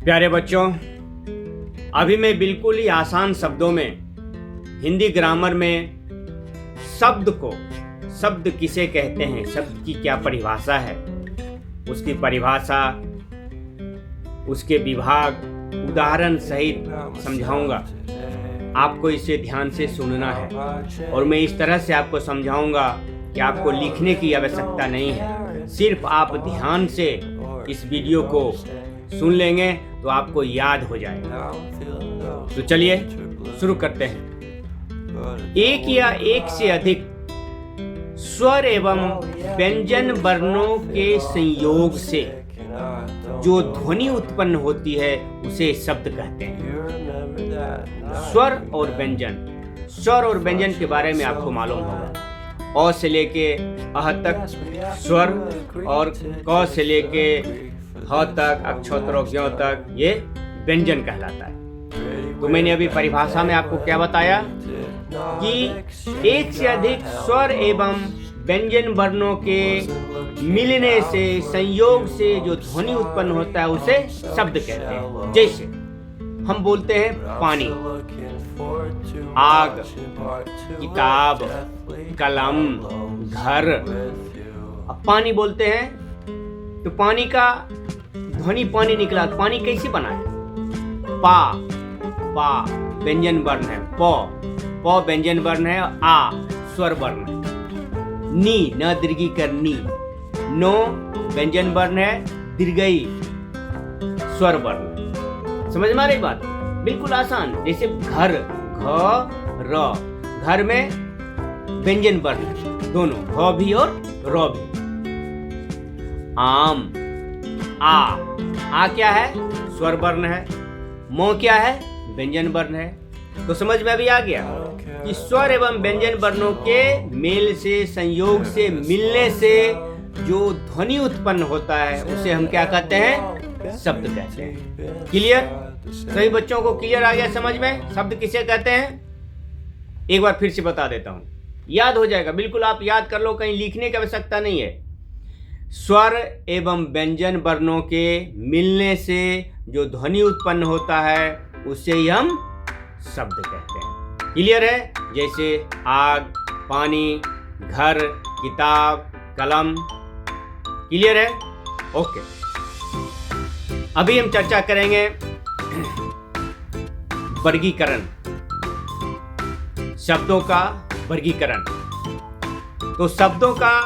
प्यारे बच्चों, अभी मैं बिल्कुल ही आसान शब्दों में हिंदी ग्रामर में शब्द किसे कहते हैं, शब्द की क्या परिभाषा है, उसकी परिभाषा, उसके विभाग उदाहरण सहित समझाऊंगा। आपको इसे ध्यान से सुनना है और मैं इस तरह से आपको समझाऊंगा कि आपको लिखने की आवश्यकता नहीं है। सिर्फ आप ध्यान से इस वीडियो को सुन लेंगे तो आपको याद हो जाएगा। तो चलिए शुरू करते हैं। एक या एक से अधिक स्वर एवं व्यंजन वर्णों के संयोग से जो ध्वनि उत्पन्न होती है उसे शब्द कहते हैं। स्वर और व्यंजन के बारे में आपको मालूम होगा। अ से लेके अह तक स्वर और क से लेके ह तक, अक्षोत्तरों ज्यों तक ये व्यंजन कहलाता है। तो मैंने अभी परिभाषा में आपको क्या बताया कि एक से अधिक स्वर एवं व्यंजन वर्णों के मिलने से, संयोग से जो ध्वनि उत्पन्न होता है उसे शब्द कहते हैं। जैसे हम बोलते हैं पानी, आग, किताब, कलम, घर। अब पानी बोलते हैं तो पानी का ध्वनि पानी निकला। पानी कैसे बना है? पा व्यंजन वर्ण है, प व्यंजन वर्ण है, आ स्वर वर्ण है, नी न दीर्घी कर नी, नो व्यंजन वर्ण है, दीर्घई स्वर वर्ण। समझ में आ रही बात? बिल्कुल आसान। जैसे घर, घ र, घर में व्यंजन वर्ण है दोनों, घ भी और र भी। आम, आ क्या है? स्वर वर्ण है। मो क्या है? व्यंजन वर्ण है। तो समझ में अभी आ गया कि स्वर एवं व्यंजन वर्णों के मेल से, संयोग से, मिलने से जो ध्वनि उत्पन्न होता है उसे हम क्या कहते हैं? शब्द कहते हैं। क्लियर? सभी बच्चों को क्लियर आ गया समझ में? शब्द किसे कहते हैं? एक बार फिर से बता देता हूं, याद हो जाएगा। बिल्कुल आप याद कर लो, कहीं लिखने की आवश्यकता नहीं है। स्वर एवं व्यंजन वर्णों के मिलने से जो ध्वनि उत्पन्न होता है उसे ही हम शब्द कहते हैं। क्लियर है? जैसे आग, पानी, घर, किताब, कलम। क्लियर है? ओके। अभी हम चर्चा करेंगे वर्गीकरण, शब्दों का वर्गीकरण। तो शब्दों का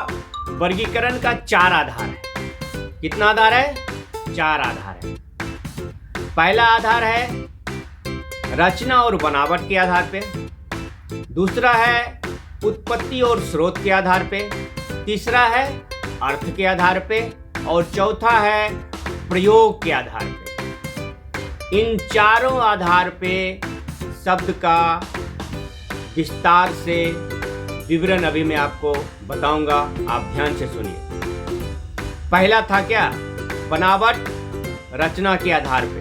वर्गीकरण का 4 आधार है। कितना आधार है? 4 आधार है। पहला आधार है रचना और बनावट के आधार पे, दूसरा है उत्पत्ति और स्रोत के आधार पे, तीसरा है अर्थ के आधार पे और चौथा है प्रयोग के आधार पे। इन चारों आधार पे शब्द का विस्तार से विवरण अभी मैं आपको बताऊंगा। आप ध्यान से सुनिए। पहला था क्या? बनावट, रचना के आधार पे।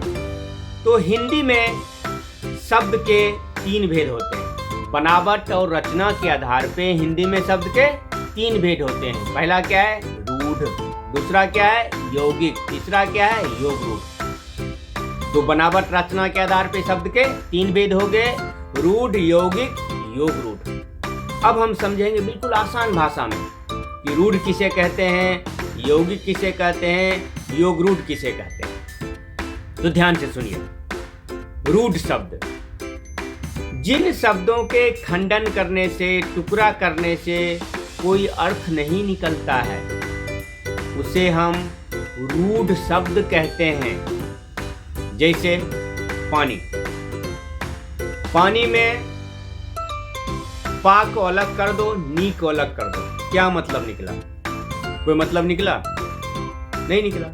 तो हिंदी में शब्द के 3 भेद होते हैं। बनावट और रचना के आधार पे हिंदी में शब्द के 3 भेद होते हैं। पहला क्या है? रूढ़, दूसरा क्या है? यौगिक, तीसरा क्या है? योग रूढ़। तो बनावट, रचना के आधार पे शब्द के 3 भेद हो गए, रूढ़, यौगिक, योग रूढ़। अब हम समझेंगे बिल्कुल आसान भाषा में कि रूढ़ किसे कहते हैं, यौगिक किसे कहते हैं, योग रूढ़ किसे कहते हैं। तो ध्यान से सुनिए। रूढ़ शब्द, जिन शब्दों के खंडन करने से, टुकड़ा करने से कोई अर्थ नहीं निकलता है उसे हम रूढ़ शब्द कहते हैं। जैसे पानी, पानी में पा को अलग कर दो, नी को अलग कर दो, क्या मतलब निकला? कोई मतलब निकला? नहीं निकला।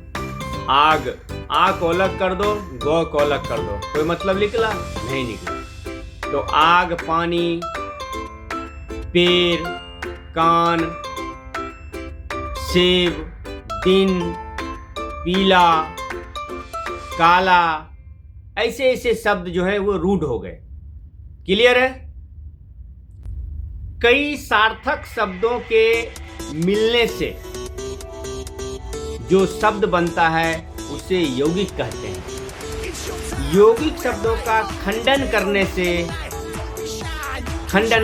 आग, आ को अलग कर दो, गौ को अलग कर दो, कोई मतलब निकला? नहीं निकला। तो आग, पानी, पेड़, कान, सेब, दिन, पीला, काला, ऐसे ऐसे शब्द जो है वो रूढ़ हो गए। क्लियर है? कई सार्थक शब्दों के मिलने से जो शब्द बनता है उसे यौगिक कहते हैं। यौगिक शब्दों का खंडन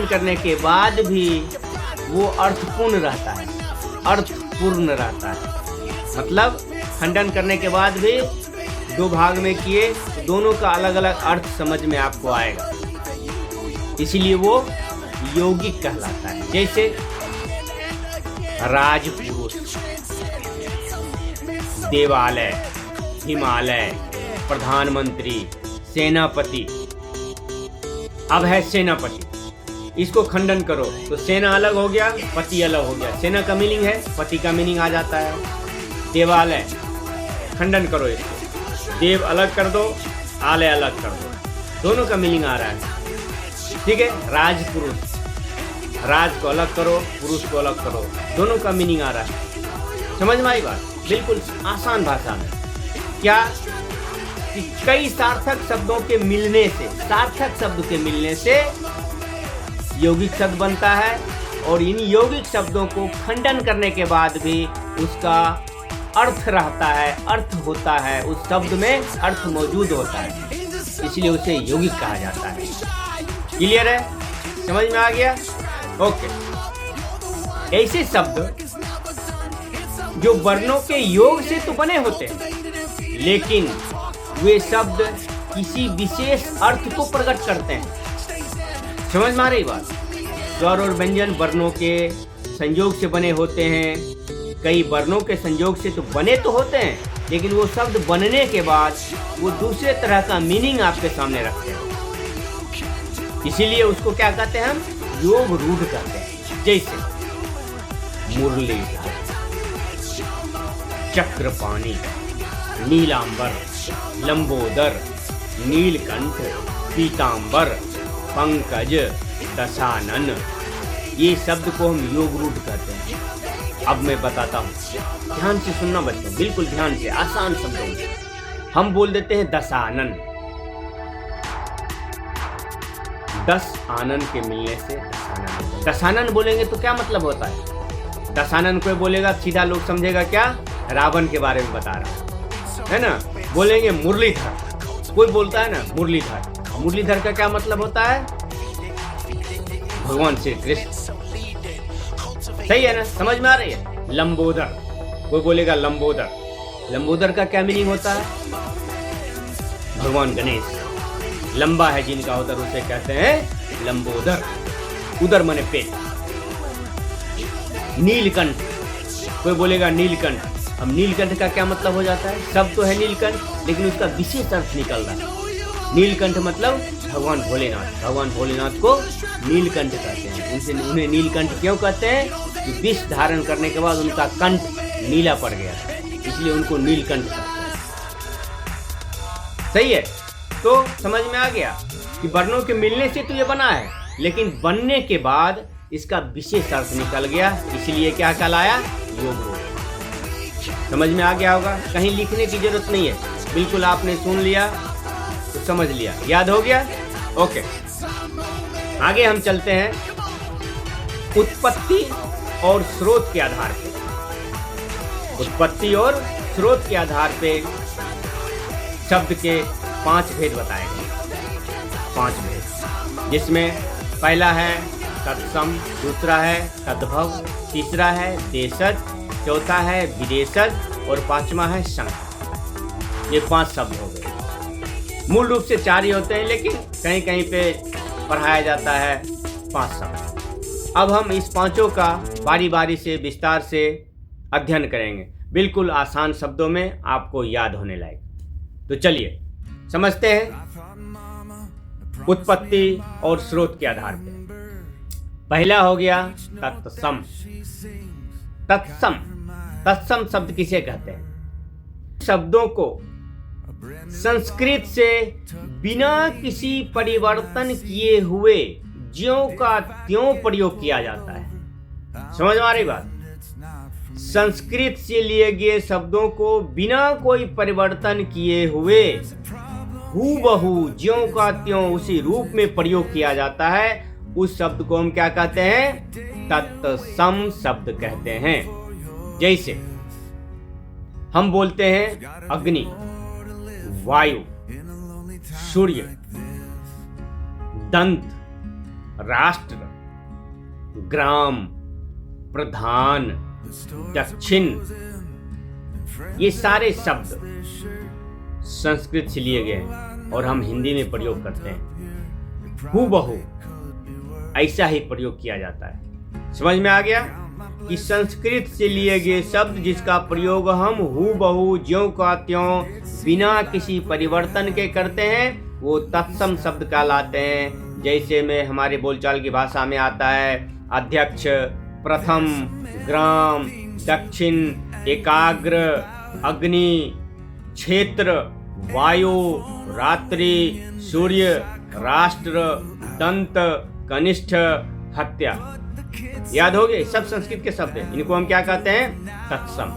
करने के बाद भी वो अर्थपूर्ण रहता है, अर्थपूर्ण रहता है। मतलब खंडन करने के बाद भी दो भाग में किए तो दोनों का अलग अलग अर्थ समझ में आपको आएगा, इसलिए वो यौगिक कहलाता है। जैसे राजपुरुष, देवालय, हिमालय, प्रधानमंत्री, सेनापति। अब है सेनापति, इसको खंडन करो तो सेना अलग हो गया, पति अलग हो गया। सेना का मीनिंग है, पति का मीनिंग आ जाता है। देवालय, खंडन करो इसको, देव अलग कर दो, आलय अलग कर दो, दोनों का मीनिंग आ रहा है। ठीक है। राजपुरुष, राज को अलग करो, पुरुष को अलग करो, दोनों का मीनिंग आ रहा है। समझ में आई बात? बिल्कुल आसान भाषा में। क्या कि कई सार्थक शब्दों के मिलने से, सार्थक शब्द के मिलने से यौगिक शब्द बनता है, और इन यौगिक शब्दों को खंडन करने के बाद भी उसका अर्थ रहता है, अर्थ होता है, उस शब्द में अर्थ मौजूद होता है, इसलिए उसे यौगिक कहा जाता है। क्लियर है? समझ में आ गया? ओके। ऐसे शब्द जो वर्णों के योग से तो बने होते हैं, लेकिन वे शब्द किसी विशेष अर्थ को प्रकट करते हैं। समझ में आ रही बात? स्वर और व्यंजन वर्णों के संयोग से बने होते हैं। कई वर्णों के संयोग से तो बने तो होते हैं, लेकिन वो शब्द बनने के बाद वो दूसरे तरह का मीनिंग आपके सामने रखते हैं, इसीलिए उसको क्या कहते हैं हम? योग रूढ़ कहते हैं। जैसे मुरलीधर, चक्रपाणी, नीलांबर, लंबोदर, नीलकंठ, पीतांबर, पंकज, दशानन, ये शब्द को हम योग रूढ़ कहते हैं। अब मैं बताता हूँ, ध्यान से सुनना बच्चों, बिल्कुल ध्यान से, आसान शब्दों में। हम बोल देते हैं दशानन, 10 आनन के मिलने से दशानन। दशानन बोलेंगे तो क्या मतलब होता है? दशानन कोई बोलेगा सीधा लोग समझेगा क्या? रावण के बारे में बता रहा है ना। बोलेंगे मुरलीधर, कोई बोलता है ना मुरलीधर, मुरलीधर का क्या मतलब होता है? भगवान श्री कृष्ण। सही है ना? समझ में आ रही है? लंबोदर, कोई बोलेगा लंबोदर, लंबोदर का क्या मीनिंग होता है? भगवान गणेश। लंबा है जिनका उदर उसे कहते हैं लंबोदर, उदर माने पेट। नीलकंठ, कोई बोलेगा नीलकंठ। अब नीलकंठ का क्या मतलब हो जाता है? सब तो है नीलकंठ, लेकिन उसका विशेष अर्थ निकल रहा है। नीलकंठ मतलब भगवान भोलेनाथ। भगवान भोलेनाथ को नीलकंठ कहते हैं। उन्हें नीलकंठ क्यों कहते हैं? कि विष धारण करने के बाद उनका कंठ नीला पड़ गया, इसलिए उनको नीलकंठ कहते हैं। सही है? तो समझ में आ गया कि वर्णों के मिलने से तो ये बना है, लेकिन बनने के बाद इसका विशेष अर्थ निकल गया, इसलिए क्या कहलाया? योग रूढ़। समझ में आ गया होगा, कहीं लिखने की जरूरत नहीं है, बिल्कुल आपने सुन लिया तो समझ लिया, याद हो गया। ओके, आगे हम चलते हैं उत्पत्ति और स्रोत के आधार पे। उत्पत्ति और स्रोत के आधार पे शब्द के 5 भेद बताए गए। 5 भेद, जिसमें पहला है तत्सम, दूसरा है तद्भव, तीसरा है देशज, चौथा है विदेशज और 5वां है संख्या। ये 5 शब्द हो गए। मूल रूप से 4 ही होते हैं, लेकिन कहीं कहीं पे पढ़ाया जाता है 5 शब्द। अब हम इस 5 का बारी बारी से विस्तार से अध्ययन करेंगे, बिल्कुल आसान शब्दों में, आपको याद होने लायक। तो चलिए समझते हैं उत्पत्ति और स्रोत के आधार पर। पहला हो गया तत्सम। तत्सम, तत्सम शब्द किसे कहते हैं? शब्दों को संस्कृत से बिना किसी परिवर्तन किए हुए ज्यों का त्यों प्रयोग किया जाता है। समझ में आ रही बात? संस्कृत से लिए गए शब्दों को बिना कोई परिवर्तन किए हुए हूबहू ज्यों का त्यों उसी रूप में प्रयोग किया जाता है, उस शब्द को हम क्या कहते हैं? तत्सम शब्द कहते हैं। जैसे हम बोलते हैं अग्नि, वायु, सूर्य, दंत, राष्ट्र, ग्राम, प्रधान, दक्षिण, ये सारे शब्द संस्कृत से लिए गए हैं और हम हिंदी में प्रयोग करते हैं। हूबहू ऐसा ही प्रयोग किया जाता है। समझ में आ गया कि संस्कृत से लिए गए शब्द जिसका प्रयोग हम हूबहू ज्यों का त्यों बिना किसी परिवर्तन के करते हैं वो तत्सम शब्द कहलाते हैं। जैसे में हमारे बोलचाल की भाषा में आता है अध्यक्ष, प्रथम, ग्राम, दक्षिण, एकाग्र, अग्नि, क्षेत्र, वायु, रात्रि, सूर्य, राष्ट्र, दंत, कनिष्ठ, हत्या। याद हो गए? सब संस्कृत के शब्द हैं। इनको हम क्या कहते हैं? तत्सम।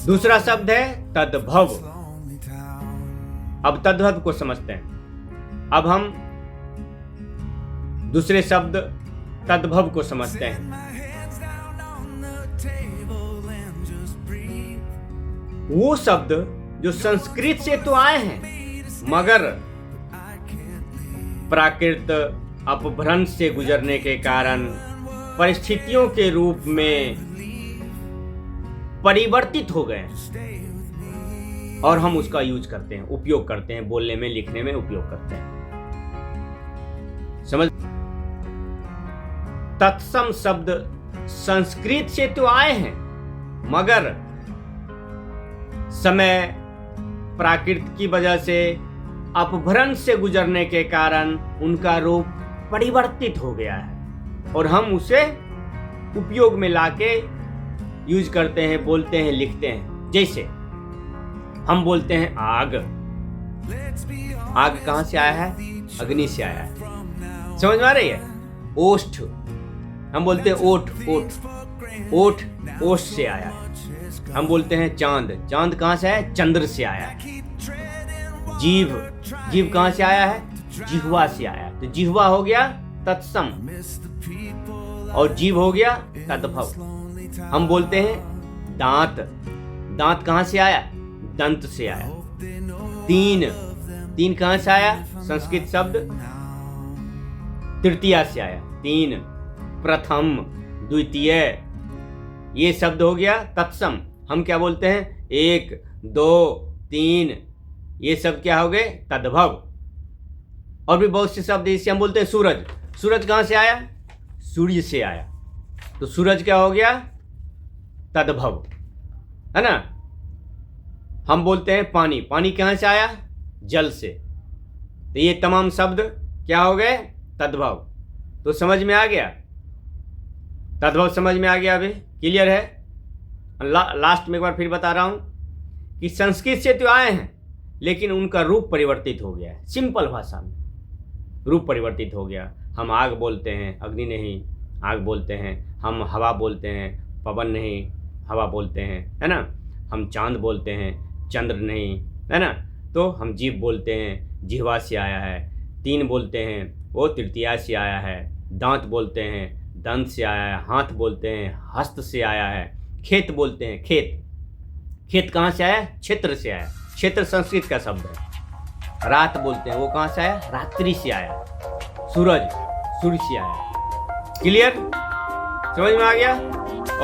दूसरा शब्द है तद्भव। अब तद्भव को समझते हैं। अब हम दूसरे शब्द तद्भव को समझते हैं। वो शब्द जो संस्कृत से तो आए हैं मगर प्राकृत अपभ्रंश से गुजरने के कारण परिस्थितियों के रूप में परिवर्तित हो गए और हम उसका यूज करते हैं, उपयोग करते हैं, बोलने में, लिखने में उपयोग करते हैं। समझ? तत्सम शब्द संस्कृत से तो आए हैं मगर समय प्राकृत की वजह से अपभ्रंश से गुजरने के कारण उनका रूप परिवर्तित हो गया है और हम उसे उपयोग में लाके यूज करते हैं, बोलते हैं, लिखते हैं। जैसे हम बोलते हैं आग। आग कहां से आया है? अग्नि से आया है। समझ में आ रही है? ओष्ठ, हम बोलते हैं ओठ, ओठ, ओठ ओष्ठ से आया है। हम बोलते हैं चांद। चांद कहां से है? चंद्र से आया है। जीव, जीव कहां से आया है? जिह्वा से आया है। तो जिह्वा हो गया तत्सम और जीव हो गया तद्भव। हम बोलते हैं दांत। दांत कहां से आया? दंत से आया। तीन, तीन कहां से आया? संस्कृत शब्द तृतीया से आया। तीन, प्रथम, द्वितीय, ये शब्द हो गया तत्सम। हम क्या बोलते हैं? एक, दो, तीन, ये सब क्या हो गए? तद्भव। और भी बहुत से शब्द इससे हम बोलते हैं सूरज। सूरज कहां से आया? सूर्य से आया। तो सूरज क्या हो गया? तद्भव, है ना। हम बोलते हैं पानी। पानी कहां से आया? जल से। तो ये तमाम शब्द क्या हो गए? तद्भव। तो समझ में आ गया? तद्भव समझ में आ गया? अभी क्लियर है? लास्ट में एक बार फिर बता रहा हूं कि संस्कृत से तो आए हैं लेकिन उनका रूप परिवर्तित हो गया है। सिंपल भाषा में रूप परिवर्तित हो गया। हम आग बोलते हैं, अग्नि नहीं आग बोलते हैं। हम हवा बोलते हैं, पवन नहीं हवा बोलते हैं, है ना। हम चांद बोलते हैं, चंद्र नहीं, है ना। तो हम जीव बोलते हैं, जिह्वा से आया है। तीन बोलते हैं, वो तृतीया से आया है। दांत बोलते हैं, दंत से आया है। हाथ बोलते हैं, हस्त से आया है। खेत बोलते हैं, खेत। खेत कहाँ से आया? क्षेत्र से आया। क्षेत्र संस्कृत का शब्द है। रात बोलते हैं, वो कहाँ से आया? रात्रि से आया। सूरज, सूर्य से आया। क्लियर? समझ में आ गया?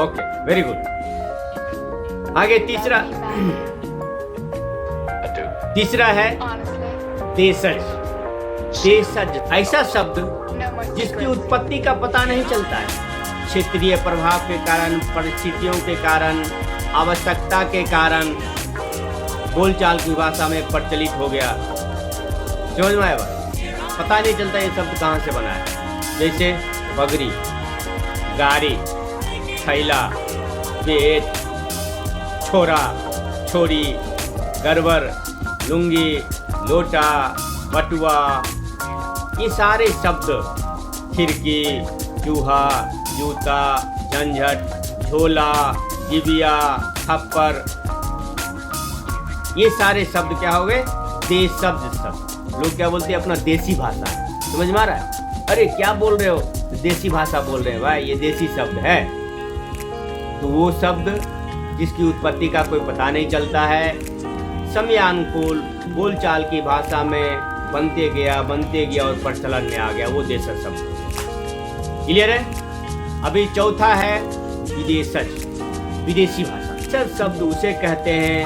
Okay, very good. आगे तीसरा है देशज। देशज ऐसा शब्द जिसकी उत्पत्ति का पता नहीं चलता है। क्षेत्रीय प्रभाव के कारण, परिस्थितियों के कारण, आवश्यकता के कारण बोलचाल की भाषा में प्रचलित हो गया। समझ में आया बात? पता नहीं चलता ये शब्द कहाँ से बना है। जैसे बगरी, गाड़ी, थैला, पेट, छोरा, छोरी, गरबर, लुंगी, लोटा, बटुआ, ये सारे शब्द। खिड़की, चूहा, जूता, झंझट, झोला, जिबिया, खप्पर, ये सारे शब्द क्या हो गए? देश शब्द। लोग क्या बोलते हैं? अपना देसी भाषा। समझ में आ रहा है? अरे क्या बोल रहे हो? देसी भाषा बोल रहे हैं भाई, ये देसी शब्द है। तो वो शब्द जिसकी उत्पत्ति का कोई पता नहीं चलता है, समयानुकूल बोलचाल की भाषा में बनते गया और प्रचलन में आ गया, वो देशज शब्द। क्लियर है? अभी चौथा है विदेशज, विदेशी भाषा। विदेशज शब्द उसे कहते हैं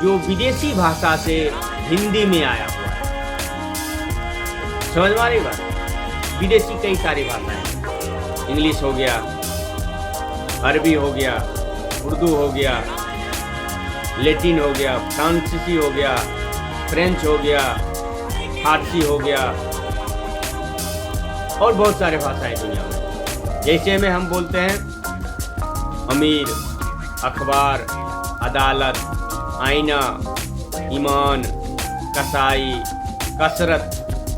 जो विदेशी भाषा से हिंदी में आया हुआ है। समझ में आ रही बात? विदेशी कई सारी भाषाएं, इंग्लिश हो गया, अरबी हो गया, उर्दू हो गया, लैटिन हो गया, फ्रांसीसी हो गया, फ्रेंच हो गया, फारसी हो गया और बहुत सारे भाषाएं दुनिया में। जैसे में हम बोलते हैं अमीर, अखबार, अदालत, आईना, ईमान, कसाई, कसरत,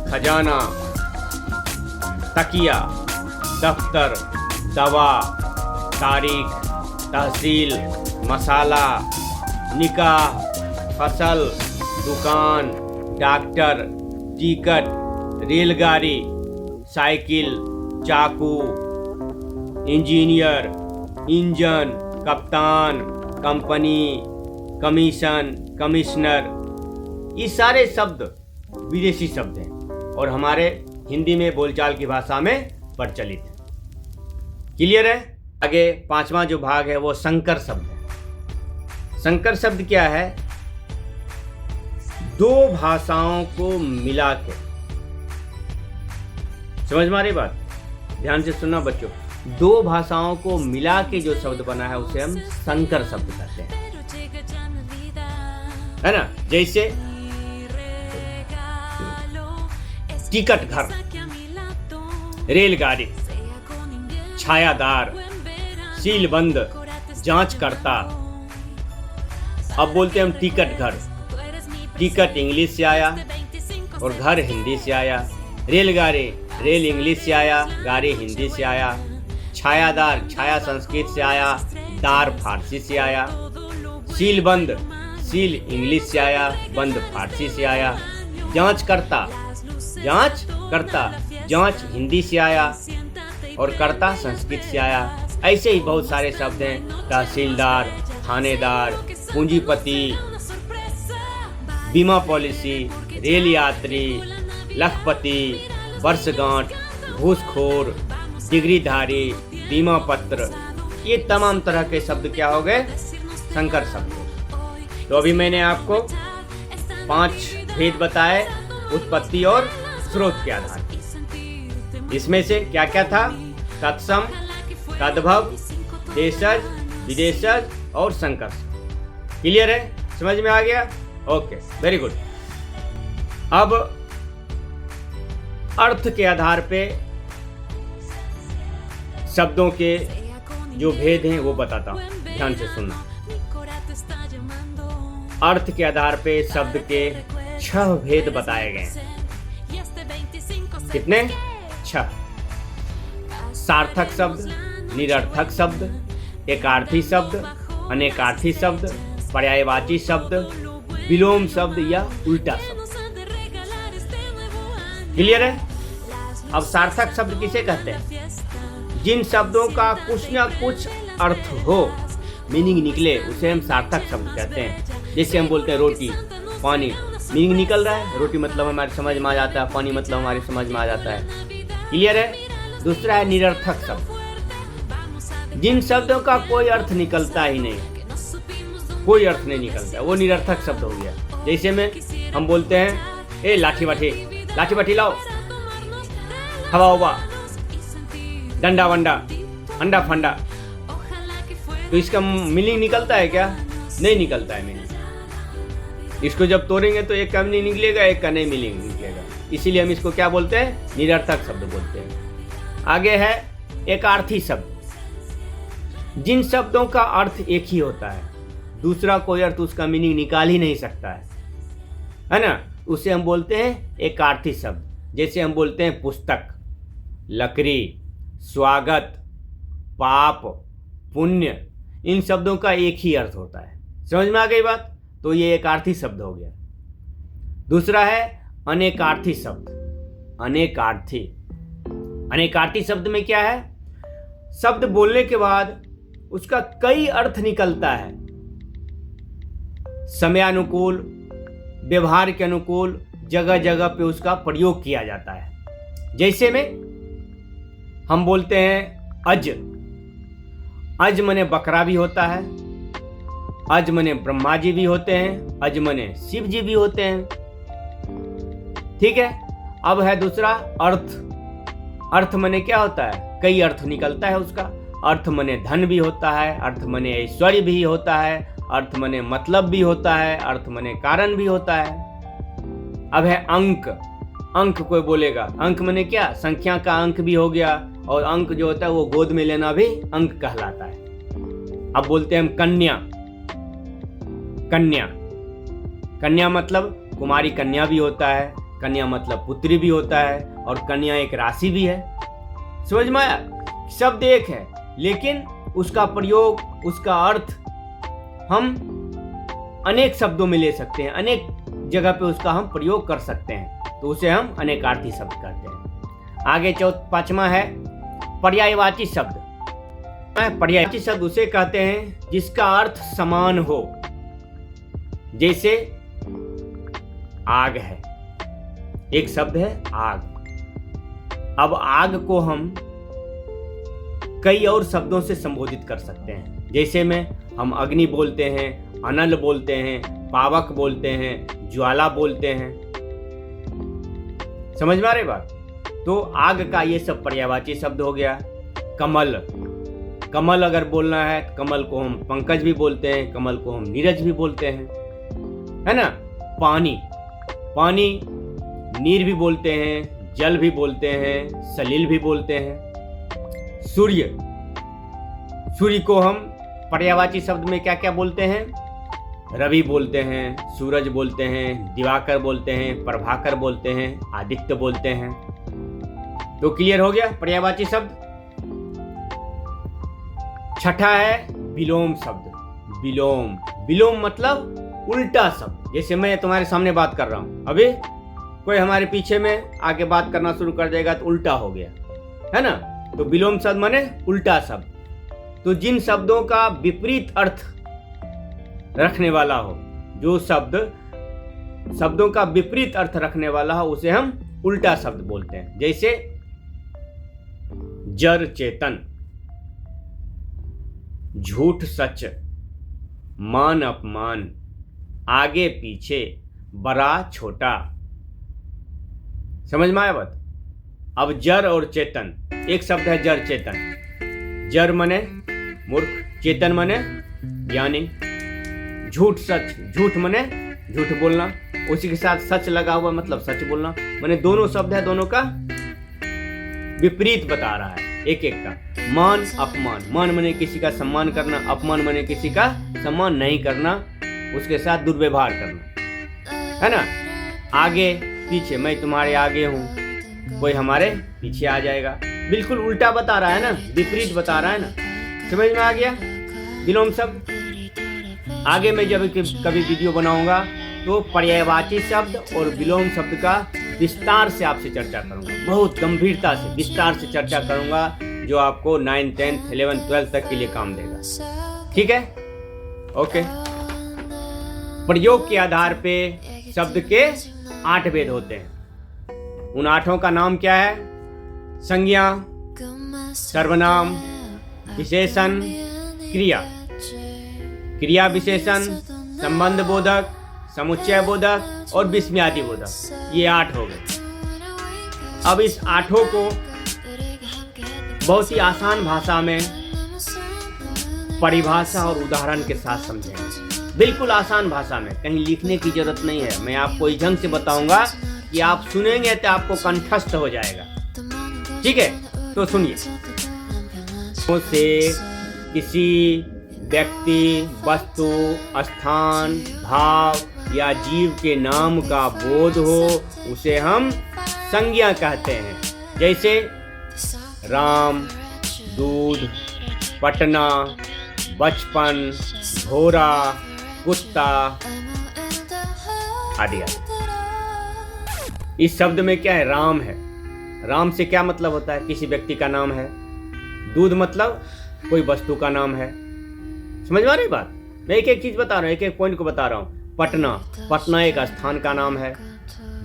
खजाना, तकिया, दफ्तर, दवा, तारीख, तहसील, मसाला, निकाह, फसल, दुकान, डॉक्टर, टिकट, रेलगाड़ी, साइकिल, चाकू, इंजीनियर, इंजन, कप्तान, कंपनी, कमीशन, कमिश्नर, ये सारे शब्द विदेशी शब्द हैं और हमारे हिंदी में बोलचाल की भाषा में प्रचलित है। क्लियर है? आगे पांचवा जो भाग है वो संकर शब्द है। संकर शब्द क्या है? दो भाषाओं को मिला के, समझ में आ रही बात? ध्यान से सुनना बच्चों। दो भाषाओं को मिला के जो शब्द बना है उसे हम संकर शब्द कहते हैं, है ना? जैसे टिकट घर, रेलगाड़ी, छायादार, सीलबंद, जांचकर्ता। अब बोलते हैं हम टिकट घर। टिकट इंग्लिश से आया और घर हिंदी से आया। रेलगाड़ी, रेल इंग्लिश से आया, गाड़ी हिंदी से आया। छायादार, छाया संस्कृत से आया, दार फारसी से आया। सीलबंद, सील इंग्लिश से आया, बंद फारसी से आया। जांचकर्ता, जांच करता, जांच हिंदी से आया और कर्ता संस्कृत से आया। ऐसे ही बहुत सारे शब्द हैं। तहसीलदार, थानेदार, पूंजीपति, बीमा पॉलिसी, रेल यात्री, लखपति, वर्षगांठ, घूसखोर, डिग्रीधारी, बीमा पत्र, ये तमाम तरह के शब्द क्या हो गए? संकर शब्द। तो अभी मैंने आपको 5 भेद बताए उत्पत्ति और स्रोत के आधार पर। इसमें से क्या क्या था? तत्सम, तद्भव, देशज, विदेशज और संकर। क्लियर है? समझ में आ गया? Okay, very good. अब अर्थ के आधार पे शब्दों के जो भेद हैं वो बताता हूं, ध्यान से सुनना। अर्थ के आधार पे शब्द के 6 भेद बताए गए। कितने? 6। सार्थक शब्द, निरर्थक शब्द, एकार्थी शब्द, अनेकार्थी शब्द, पर्यायवाची शब्द, विलोम शब्द या उल्टा शब्द। क्लियर है? अब सार्थक शब्द किसे कहते हैं? जिन शब्दों का कुछ ना कुछ अर्थ हो, मीनिंग निकले, उसे हम सार्थक शब्द कहते हैं। जैसे हम बोलते हैं रोटी, पानी, मीनिंग निकल रहा है। रोटी मतलब हमारे समझ में आ जाता है, पानी मतलब हमारे समझ में आ जाता है। क्लियर है? दूसरा है निरर्थक शब्द। जिन शब्दों का कोई अर्थ निकलता ही नहीं, कोई अर्थ नहीं निकलता, वो निरर्थक शब्द हो गया। जैसे में हम बोलते हैं ए लाठी बाठी, लाठी बाठी लाओ, हवा उवा, डंडा वंडा, अंडा फंडा, तो इसका मीनिंग निकलता है क्या? नहीं निकलता है मीनिंग। इसको जब तोड़ेंगे तो एक का मीनिंग निकलेगा, एक का नहीं मीनिंग निकलेगा। इसीलिए हम इसको क्या बोलते हैं? निरर्थक शब्द बोलते हैं। आगे है एकार्थी शब्द। जिन शब्दों का अर्थ एक ही होता है, दूसरा कोई अर्थ उसका मीनिंग निकाल ही नहीं सकता है ना? उसे हम बोलते हैं एकार्थी शब्द। जैसे हम बोलते हैं पुस्तक, लकड़ी, स्वागत, पाप, पुण्य, इन शब्दों का एक ही अर्थ होता है। समझ में आ गई बात? तो ये एकार्थी शब्द हो गया। दूसरा है अनेकार्थी शब्द। अनेकार्थी, अनेकार्थी शब्द में क्या है? शब्द बोलने के बाद उसका कई अर्थ निकलता है। समयानुकूल व्यवहार के अनुकूल जगह जगह पे उसका प्रयोग किया जाता है। जैसे में हम बोलते हैं अज, अज मने बकरा भी होता है, अज मने ब्रह्मा जी भी होते हैं, अज मने शिव जी भी होते हैं। ठीक है। अब है दूसरा अर्थ। अर्थ मने क्या होता है? कई अर्थ निकलता है उसका। अर्थ मने धन भी होता है, अर्थ मने ऐश्वर्य भी होता है, अर्थ मने मतलब भी होता है, अर्थ मने कारण भी होता है। अब है अंक। अंक कोई बोलेगा, अंक मने क्या? संख्या का अंक भी हो गया, और अंक जो होता है वो गोद में लेना भी अंक कहलाता है। अब बोलते हैं हम कन्या। कन्या, कन्या मतलब कुमारी कन्या भी होता है, कन्या मतलब पुत्री भी होता है, और कन्या एक राशि भी है। समझ में आया? शब्द एक है, लेकिन उसका प्रयोग, उसका अर्थ हम अनेक शब्दों में ले सकते हैं, अनेक जगह पे उसका हम प्रयोग कर सकते हैं, तो उसे हम अनेकार्थी शब्द कहते हैं। आगे पांचवा है पर्यायवाची शब्द। पर्यायवाची शब्द उसे कहते हैं जिसका अर्थ समान हो। जैसे आग है, एक शब्द है आग। अब आग को हम कई और शब्दों से संबोधित कर सकते हैं। जैसे में हम अग्नि बोलते हैं, अनल बोलते हैं, पावक बोलते हैं, ज्वाला बोलते हैं। समझ में आ रही बात? तो आग का ये सब पर्यायवाची शब्द हो गया। कमल, कमल अगर बोलना है तो कमल को हम पंकज भी बोलते हैं, कमल को हम नीरज भी बोलते हैं, है ना। पानी, पानी नीर भी बोलते हैं, जल भी बोलते हैं, सलील भी बोलते हैं। सूर्य, सूर्य को हम पर्यायवाची शब्द में क्या क्या बोलते हैं? रवि बोलते हैं, सूरज बोलते हैं, दिवाकर बोलते हैं, प्रभाकर बोलते हैं, आदित्य बोलते हैं। तो क्लियर हो गया पर्यायवाची शब्द। छठा है विलोम शब्द। विलोम, विलोम मतलब उल्टा शब्द। जैसे मैं तुम्हारे सामने बात कर रहा हूं, अभी कोई हमारे पीछे में आके बात करना शुरू कर देगा तो उल्टा हो गया, है ना। तो विलोम शब्द माने उल्टा शब्द। तो जिन शब्दों का विपरीत अर्थ रखने वाला हो, जो शब्द शब्दों का विपरीत अर्थ रखने वाला हो, उसे हम उल्टा शब्द बोलते हैं। जैसे जड़ चेतन, झूठ सच, मान अपमान, आगे पीछे, बड़ा छोटा। समझ में आया बात? अब जड़ और चेतन, एक शब्द है जड़ चेतन। जड़ मने मूर्ख, चेतन मने ज्ञानी। झूठ सच, झूठ मने झूठ बोलना, उसी के साथ सच लगा हुआ मतलब सच बोलना। माने दोनों शब्द है, दोनों का विपरीत बता रहा है एक एक का। मान अपमान, मान मने किसी का सम्मान करना, अपमान मने किसी का सम्मान नहीं करना, उसके साथ दुर्व्यवहार करना, है ना। आगे पीछे, मैं तुम्हारे आगे हूं, कोई हमारे पीछे आ जाएगा। बिल्कुल उल्टा बता रहा है ना, विपरीत बता रहा है ना। समझ में आ गया विलोम शब्द। आगे मैं जब कभी वीडियो बनाऊंगा तो पर्यायवाची शब्द और विलोम शब्द का विस्तार से आपसे चर्चा करूंगा, बहुत गंभीरता से विस्तार से चर्चा करूंगा, जो आपको 9th, 10th, 11th, 12th तक के लिए काम देगा। ठीक है, ओके। प्रयोग के आधार पे शब्द के 8 भेद होते हैं। उन 8 का नाम क्या है? संज्ञा, सर्वनाम, विशेषण, क्रिया। क्रिया विशेषण, संबंध बोधक, समुच्चय बोधक और विस्मयादि बोधक, ये 8 हो गए। अब इस 8 को बहुत ही आसान भाषा में परिभाषा और उदाहरण के साथ समझेंगे, बिल्कुल आसान भाषा में, कहीं लिखने की जरूरत नहीं है। मैं आपको इस ढंग से बताऊंगा कि आप सुनेंगे तो आपको कंठस्थ हो जाएगा। ठीक है, तो सुनिए। से किसी व्यक्ति, वस्तु, स्थान, भाव या जीव के नाम का बोध हो, उसे हम संज्ञा कहते हैं। जैसे राम, दूध, पटना, बचपन, घोड़ा, कुत्ता आदि आदि। इस शब्द में क्या है? राम है। राम से क्या मतलब होता है? किसी व्यक्ति का नाम है। दूध मतलब कोई वस्तु का नाम है। समझ में आ रही बात? मैं एक एक चीज बता रहा हूँ, एक एक पॉइंट को बता रहा हूँ। पटना, पटना एक स्थान का नाम है।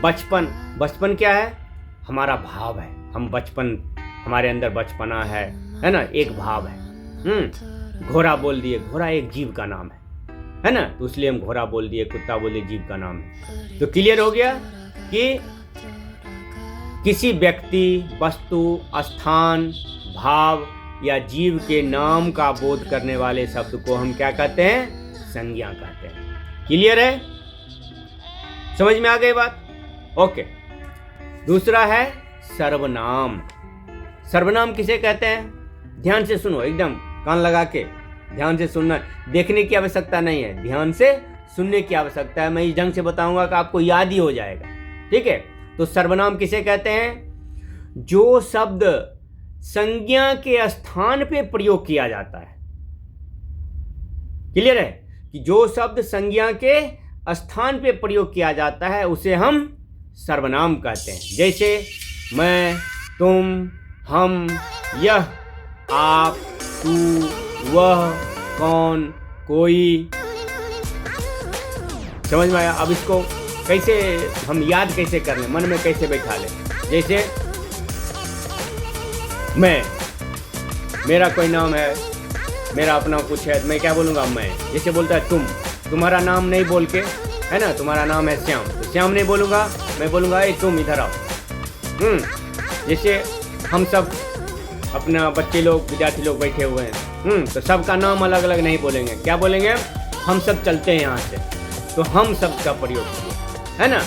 बचपन, बचपन क्या है? हमारा भाव है, हम बचपन, हमारे अंदर बचपना है ना, एक भाव है। घोड़ा बोल दिए, घोड़ा एक जीव का नाम है ना, तो इसलिए हम घोड़ा बोल दिए, कुत्ता बोल दिए, जीव का नाम है। तो क्लियर हो गया कि किसी व्यक्ति, वस्तु, स्थान, भाव या जीव के नाम का बोध करने वाले शब्द को हम क्या कहते हैं? संज्ञा कहते हैं। क्लियर है? समझ में आ गई बात? ओके। दूसरा है सर्वनाम। सर्वनाम किसे कहते हैं? ध्यान से सुनो, एकदम कान लगा के ध्यान से सुनना, देखने की आवश्यकता नहीं है, ध्यान से सुनने की आवश्यकता है। मैं इस ढंग से बताऊंगा कि आपको याद ही हो जाएगा। ठीक है? तो सर्वनाम किसे कहते हैं? जो शब्द संज्ञा के स्थान पे प्रयोग किया जाता है। क्लियर है? कि जो शब्द संज्ञा के स्थान पे प्रयोग किया जाता है उसे हम सर्वनाम कहते हैं। जैसे मैं, तुम, हम, यह, आप, तू, वह, कौन, कोई। समझ में आया? अब इसको कैसे हम याद कैसे कर लें, मन में कैसे बैठा लें? जैसे मैं, मेरा कोई नाम है, मेरा अपना कुछ है, मैं क्या बोलूँगा? मैं। जैसे बोलता है तुम, तुम्हारा नाम नहीं बोल के, है ना, तुम्हारा नाम है श्याम, तो श्याम नहीं बोलूँगा, मैं बोलूँगा ए तुम इधर आओ। जैसे हम सब अपना बच्चे लोग, विद्यार्थी लोग बैठे हुए हैं, तो सबका नाम अलग अलग नहीं बोलेंगे, क्या बोलेंगे? हम सब चलते हैं यहाँ से, तो हम सब का प्रयोग किए, है ना।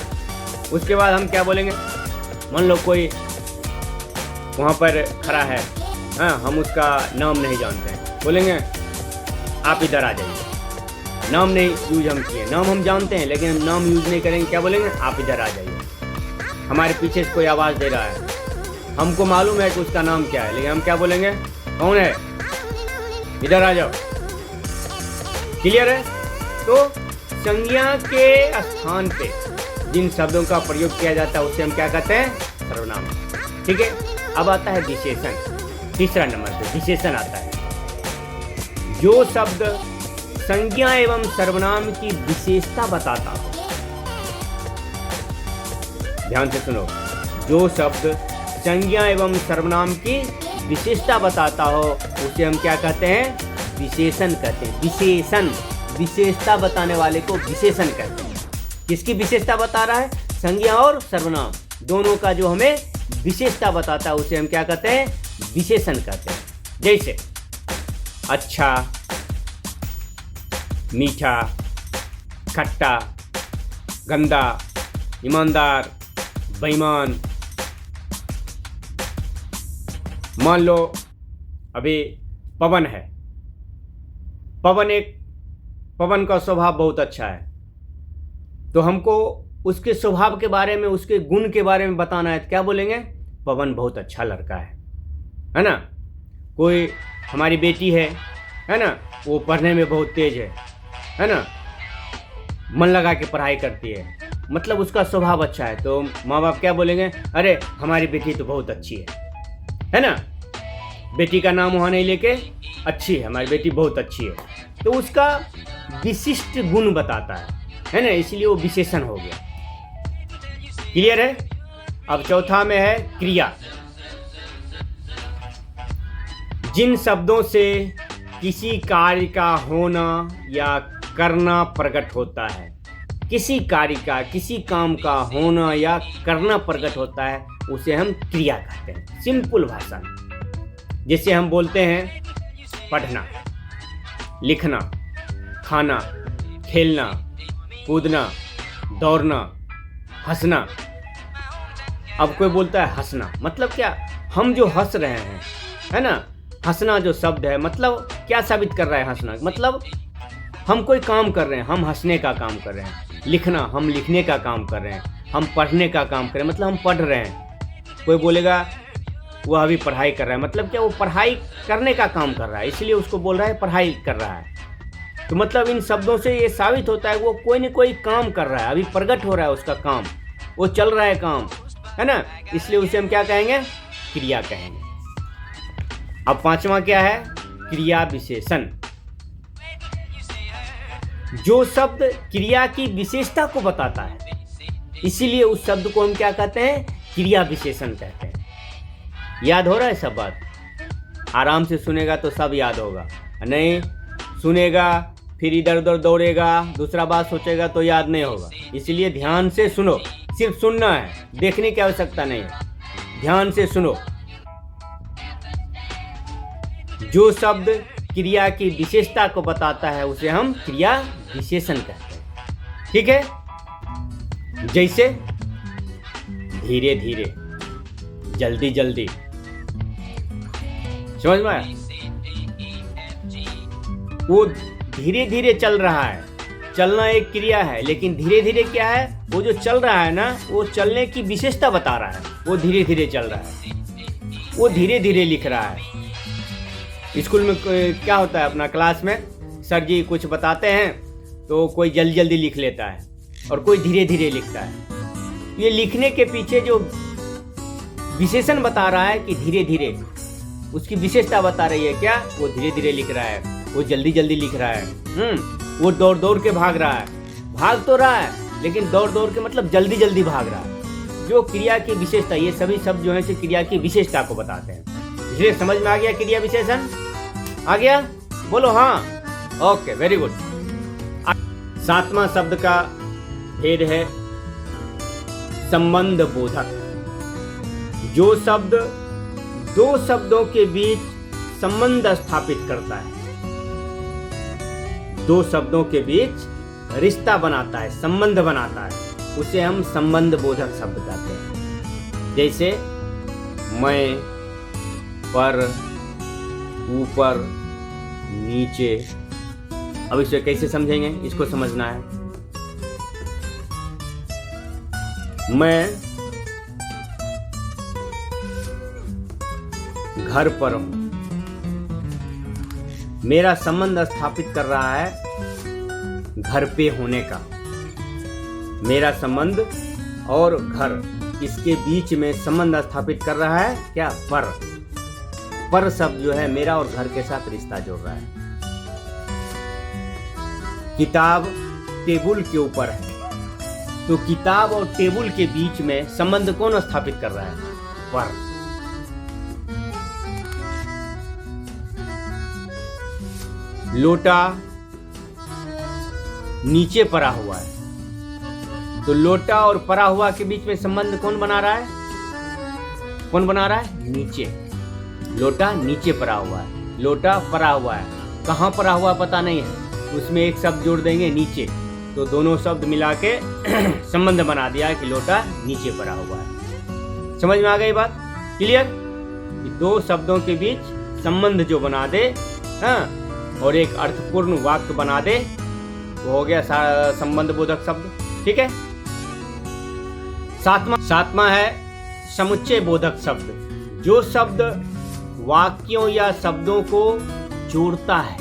उसके बाद हम क्या बोलेंगे? मान लो कोई वहाँ पर खड़ा है, हाँ, हम उसका नाम नहीं जानते हैं, बोलेंगे आप इधर आ जाइए। नाम नहीं यूज हम किए, नाम हम जानते हैं लेकिन हम नाम यूज नहीं करेंगे, क्या बोलेंगे? आप इधर आ जाइए। हमारे पीछे से कोई आवाज़ दे रहा है, हमको मालूम है कि उसका नाम क्या है, लेकिन हम क्या बोलेंगे? कौन है? इधर आ जाओ। क्लियर है? तो संज्ञा के स्थान पे जिन शब्दों का प्रयोग किया जाता है उसे हम क्या कहते हैं? सर्वनाम। ठीक है? अब आता है विशेषण। तीसरा नंबर पे विशेषण आता है। जो शब्द संज्ञा एवं सर्वनाम की विशेषता बताता हो, ध्यान से सुनो, जो शब्द संज्ञा एवं सर्वनाम की विशेषता बताता हो उसे हम क्या कहते हैं? विशेषण कहते हैं। विशेषण, विशेषता बताने वाले को विशेषण कहते हैं। किसकी विशेषता बता रहा है? संज्ञा और सर्वनाम दोनों का जो हमें विशेषता बताता है उसे हम क्या कहते हैं? विशेषण कहते हैं। जैसे अच्छा, मीठा, खट्टा, गंदा, ईमानदार, बेईमान। मान लो अभी पवन है, पवन का स्वभाव बहुत अच्छा है, तो हमको उसके स्वभाव के बारे में, उसके गुण के बारे में बताना है, तो क्या बोलेंगे? पवन बहुत अच्छा लड़का है ना। कोई हमारी बेटी है ना, वो पढ़ने में बहुत तेज है ना, मन लगा के पढ़ाई करती है, मतलब उसका स्वभाव अच्छा है, तो माँ बाप क्या बोलेंगे? अरे हमारी बेटी तो बहुत अच्छी है ना। बेटी का नाम वहाँ नहीं लेके अच्छी है, हमारी बेटी बहुत अच्छी है, तो उसका विशिष्ट गुण बताता है ना, इसलिए वो विशेषण हो गया। क्लियर है? अब चौथा में है क्रिया। जिन शब्दों से किसी कार्य का होना या करना प्रकट होता है, किसी कार्य का, किसी काम का होना या करना प्रकट होता है उसे हम क्रिया कहते हैं। सिंपल भाषा में जैसे हम बोलते हैं पढ़ना, लिखना, खाना, खेलना, कूदना, दौड़ना, हंसना। अब कोई बोलता है हंसना, मतलब क्या? हम जो हंस रहे हैं, है ना, हंसना जो शब्द है, मतलब क्या साबित कर रहा है हंसना? मतलब हम कोई काम कर रहे हैं, हम हंसने का काम कर रहे हैं। लिखना, हम लिखने का काम कर रहे हैं। हम पढ़ने का काम कर रहे हैं, मतलब हम पढ़ रहे हैं। कोई बोलेगा वह अभी पढ़ाई कर रहा है, मतलब क्या? वो पढ़ाई करने का काम कर रहा है, इसलिए उसको बोल रहा है पढ़ाई कर रहा है। तो मतलब इन शब्दों से ये साबित होता है वो कोई न कोई काम कर रहा है, अभी प्रकट हो रहा है उसका काम, वो चल रहा है काम, है ना, इसलिए उसे हम क्या कहेंगे? क्रिया कहेंगे। अब पांचवा क्या है? क्रिया विशेषण। जो शब्द क्रिया की विशेषता को बताता है, इसीलिए उस शब्द को हम क्या कहते हैं? क्रिया विशेषण कहते हैं। याद हो रहा है सब बात? आराम से सुनेगा तो सब याद होगा, नहीं सुनेगा फिर इधर उधर दौड़ेगा, दूसरा बात सोचेगा तो याद नहीं होगा। इसलिए ध्यान से सुनो, सिर्फ सुनना है, देखने की आवश्यकता नहीं है, ध्यान से सुनो। जो शब्द क्रिया की विशेषता को बताता है उसे हम क्रिया विशेषण कहते हैं। ठीक है? जैसे धीरे धीरे, जल्दी जल्दी, समझ में आया? वो धीरे धीरे चल रहा है, चलना एक क्रिया है, लेकिन धीरे धीरे क्या है? वो जो चल रहा है ना, वो चलने की विशेषता बता रहा है। वो धीरे धीरे चल रहा है, वो धीरे धीरे लिख रहा है। स्कूल में क्या होता है, अपना क्लास में सर जी कुछ बताते हैं तो कोई जल्दी जल्दी लिख लेता है और कोई धीरे धीरे लिखता है। ये लिखने के पीछे जो विशेषण बता रहा है कि धीरे धीरे, उसकी विशेषता बता रही है क्या? वो धीरे धीरे लिख रहा है, वो जल्दी जल्दी लिख रहा है। वो दौड़ दौड़ के भाग रहा है, भाग तो रहा है लेकिन दौड़ दौड़ के मतलब जल्दी जल्दी भाग रहा है। जो क्रिया की विशेषता, ये सभी शब्द जो है क्रिया की विशेषता को बताते हैं। इसलिए समझ में आ गया क्रिया विशेषण? आ गया? बोलो हाँ। Okay, very good. 7वां शब्द का भेद है संबंध बोधक। जो शब्द दो शब्दों के बीच संबंध स्थापित करता है, दो शब्दों के बीच रिश्ता बनाता है, संबंध बनाता है, उसे हम संबंध बोधक शब्द कहते हैं। जैसे मैं, पर, ऊपर, नीचे। अब इसे कैसे समझेंगे, इसको समझना है। मैं घर पर हूं, मेरा संबंध स्थापित कर रहा है घर पे होने का। मेरा संबंध और घर, इसके बीच में संबंध स्थापित कर रहा है क्या? पर शब्द जो है मेरा और घर के साथ रिश्ता जोड़ रहा है। किताब टेबल के ऊपर है, तो किताब और टेबल के बीच में संबंध कौन स्थापित कर रहा है? पर। लोटा नीचे पड़ा हुआ है, तो लोटा और पड़ा हुआ के बीच में संबंध कौन बना रहा है? कौन बना रहा है? नीचे। लोटा नीचे पड़ा हुआ है, लोटा पड़ा हुआ है, कहाँ पड़ा हुआ पता नहीं है, उसमें एक शब्द जोड़ देंगे नीचे, तो दोनों शब्द मिला के संबंध बना दिया कि लोटा नीचे पड़ा हुआ है। समझ में आ गई बात? क्लियर? दो शब्दों के बीच संबंध जो बना दे, हाँ, और एक अर्थपूर्ण वाक्य बना दे, वो हो गया संबंध बोधक शब्द। ठीक है? सातवां है समुच्चय बोधक शब्द। जो शब्द वाक्यों या शब्दों को जोड़ता है,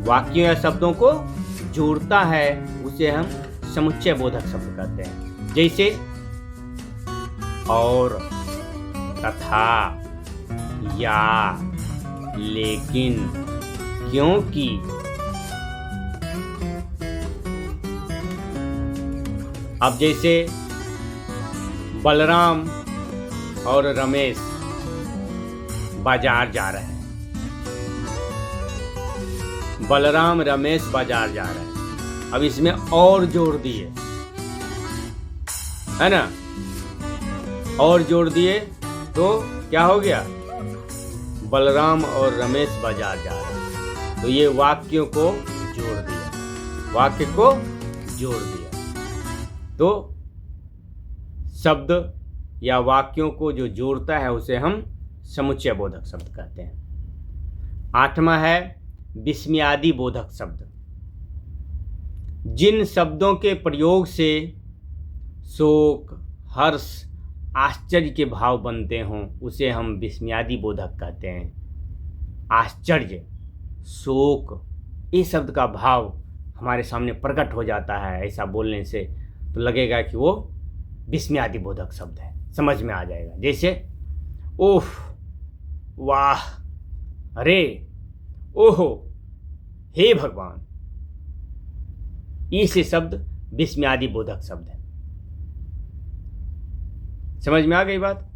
वाक्यों या शब्दों को जोड़ता है, उसे हम समुच्चय बोधक शब्द कहते हैं। जैसे और, तथा, या, लेकिन, क्योंकि। अब जैसे बलराम और रमेश बाजार जा रहे हैं, बलराम रमेश बाजार जा रहे हैं। अब इसमें और जोड़ दिए, है ना, और जोड़ दिए तो क्या हो गया? बलराम और रमेश बाजार जा रहे हैं। तो ये वाक्यों को जोड़ दिया, वाक्य को जोड़ दिया। तो शब्द या वाक्यों को जो जोड़ता है उसे हम समुच्चय बोधक शब्द कहते हैं। 8वां है विस्मयादि बोधक शब्द। जिन शब्दों के प्रयोग से शोक, हर्ष, आश्चर्य के भाव बनते हों, उसे हम विस्मयादि बोधक कहते हैं। आश्चर्य, शोक, इस शब्द का भाव हमारे सामने प्रकट हो जाता है, ऐसा बोलने से तो लगेगा कि वो विस्मयादि बोधक शब्द है, समझ में आ जाएगा। जैसे ओह, वाह, अरे, ओहो, हे भगवान, ई से शब्द विस्मयादि बोधक शब्द है। समझ में आ गई बात?